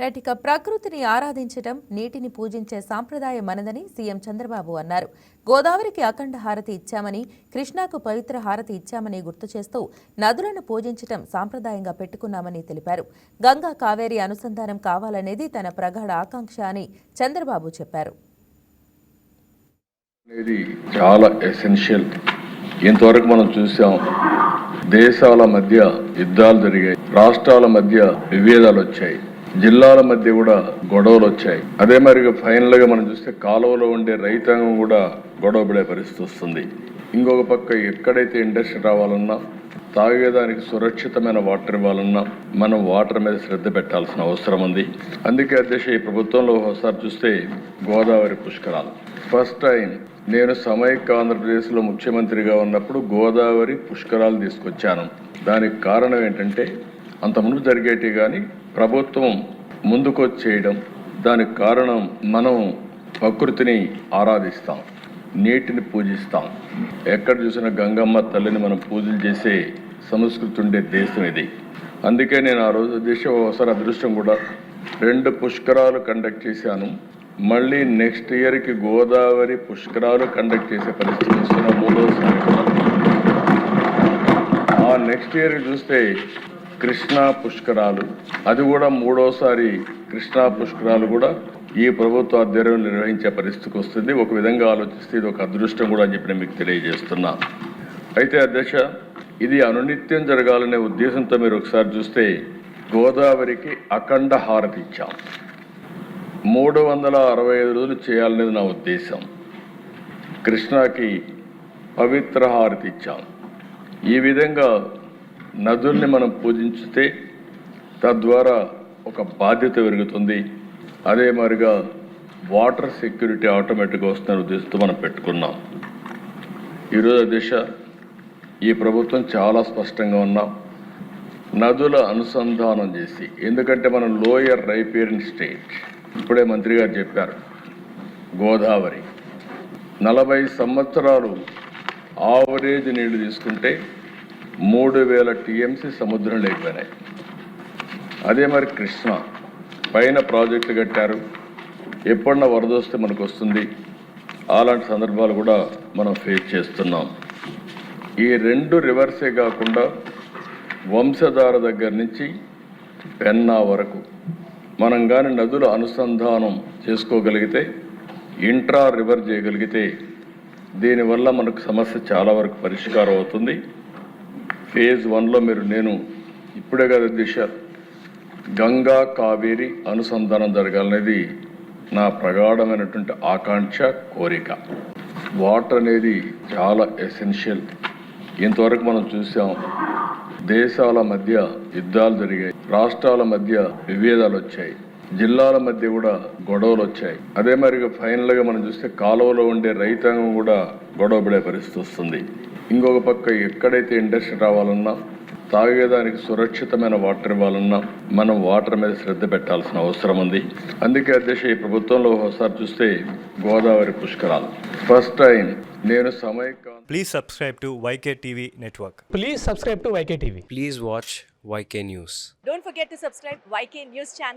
Right. ఇక ప్రకృతిని ఆరాధించడం, నీటిని పూజించే సాంప్రదాయం మనదని సీఎం చంద్రబాబు అన్నారు. గోదావరికి అఖండ హారతి ఇచ్చామని, కృష్ణాకు పవిత్ర హారతి ఇచ్చామని గుర్తు చేస్తూ నదులను పూజించడం సాంప్రదాయంగా పెట్టుకున్నామని తెలిపారు. గంగా కావేరి అనుసంధానం కావాలనేది తన ప్రగాఢ ఆకాంక్ష అని చంద్రబాబు చెప్పారు. చాలా ఎసెన్షియల్. ఇంతవరకు మనం చూసాం, దేశాల మధ్య యుద్ధాలు జరిగాయి, రాష్ట్రాల మధ్య విభేదాలు వచ్చాయి, జిల్లాల మధ్య కూడా గొడవలు వచ్చాయి. అదే మరి ఫైనల్ గా మనం చూస్తే కాలువలో ఉండే రైతాంగం కూడా గొడవపడే పరిస్థితి వస్తుంది. ఇంకొక పక్క ఎక్కడైతే ఇండస్ట్రీ రావాలన్నా, తాగేదానికి సురక్షితమైన వాటర్ ఇవ్వాలన్నా మనం వాటర్ మీద శ్రద్ధ పెట్టాల్సిన అవసరం ఉంది. అందుకే అధ్యక్ష, ఈ ప్రభుత్వంలో ఒకసారి చూస్తే గోదావరి పుష్కరాలు ఫస్ట్ టైం నేను సమైక్య ఆంధ్రప్రదేశ్లో ముఖ్యమంత్రిగా ఉన్నప్పుడు గోదావరి పుష్కరాలు తీసుకొచ్చాను. దానికి కారణం ఏంటంటే, అంతకుముందు జరిగేటి కానీ ప్రభుత్వం ముందుకొచ్చేయడం. దానికి కారణం మనం ప్రకృతిని ఆరాధిస్తాం, నీటిని పూజిస్తాం. ఎక్కడ చూసినా గంగమ్మ తల్లిని మనం పూజలు చేసే సంస్కృతి ఉండే దేశం ఇది. అందుకే నేను ఆ రోజు దేశం ఒకసారి అదృష్టం కూడా 2 పుష్కరాలు కండక్ట్ చేశాను. మళ్ళీ నెక్స్ట్ ఇయర్కి గోదావరి పుష్కరాలు కండక్ట్ చేసే పరిస్థితి వస్తున్న 3వ ఆ నెక్స్ట్ ఇయర్ చూస్తే కృష్ణా పుష్కరాలు, అది కూడా 3వసారి కృష్ణా పుష్కరాలు కూడా ఈ ప్రభుత్వ ఆధ్వర్యంలో నిర్వహించే పరిస్థితికి వస్తుంది. ఒక విధంగా ఆలోచిస్తే ఇది ఒక అదృష్టం కూడా అని చెప్పి నేను మీకు తెలియజేస్తున్నా. అయితే అధ్యక్ష, ఇది అనునిత్యం జరగాలనే ఉద్దేశంతో మీరు ఒకసారి చూస్తే గోదావరికి అఖండ హారతి ఇచ్చాం. 365 రోజులు చేయాలనేది నా ఉద్దేశం. కృష్ణాకి పవిత్ర హారతి ఇచ్చాం. ఈ విధంగా నదుల్ని మనం పూజించితే తద్వారా ఒక బాధ్యత పెరుగుతుంది. అదే మరిగా వాటర్ సెక్యూరిటీ ఆటోమేటిక్గా వస్తున్న ఉద్దేశంతో మనం పెట్టుకున్నాం. ఈరోజు దిశ ఈ ప్రభుత్వం చాలా స్పష్టంగా ఉన్నాం. నదుల అనుసంధానం చేసి, ఎందుకంటే మనం లోయర్ రైపేరియన్ స్టేట్, ఇప్పుడే మంత్రి గారు చెప్పారు, గోదావరి 40 సంవత్సరాలు ఆవరేజ్ నీళ్లు తీసుకుంటే 3000 టీఎంసీ సముద్రం లేకపోయినాయి. అదే మరి కృష్ణ పైన ప్రాజెక్టులు కట్టారు, ఎప్పుడన్నా వరద వస్తే మనకు వస్తుంది. అలాంటి సందర్భాలు కూడా మనం ఫేస్ చేస్తున్నాం. ఈ 2 రివర్సే కాకుండా వంశధార దగ్గర నుంచి పెన్నా వరకు మనం కానీ నదుల అనుసంధానం చేసుకోగలిగితే, ఇంట్రా రివర్ చేయగలిగితే, దీనివల్ల మనకు సమస్య చాలా వరకు పరిష్కారం అవుతుంది. ఫేజ్ 1లో నేను ఇప్పుడే కదా దిశ గంగా కావేరి అనుసంధానం జరగాలనేది నా ప్రగాఢమైనటువంటి ఆకాంక్ష, కోరిక. వాటర్ అనేది చాలా ఎసెన్షియల్. ఇంతవరకు మనం చూసాం, దేశాల మధ్య యుద్ధాలు జరిగాయి, రాష్ట్రాల మధ్య విభేదాలు వచ్చాయి, జిల్లాల మధ్య కూడా గొడవలు వచ్చాయి. అదే మరి ఫైనల్గా మనం చూస్తే కాలువలో ఉండే రైతాంగం కూడా గొడవపడే పరిస్థితి వస్తుంది. ఇంకొక పక్క ఎక్కడైతే ఇండస్ట్రీ రావాలన్నా, తాగేదానికి సురక్షితమైన వాటర్ ఇవ్వాలన్నా మనం వాటర్ మీద శ్రద్ధ పెట్టాల్సిన అవసరం ఉంది. అందుకే అధ్యక్ష, ఈ ప్రభుత్వంలో ఒకసారి చూస్తే గోదావరి పుష్కరాలు ఫస్ట్ టైం నేను సమైక్య. Please subscribe to YK TV network. Please subscribe to YK TV. Please watch YK News. Don't forget to subscribe YK News channel.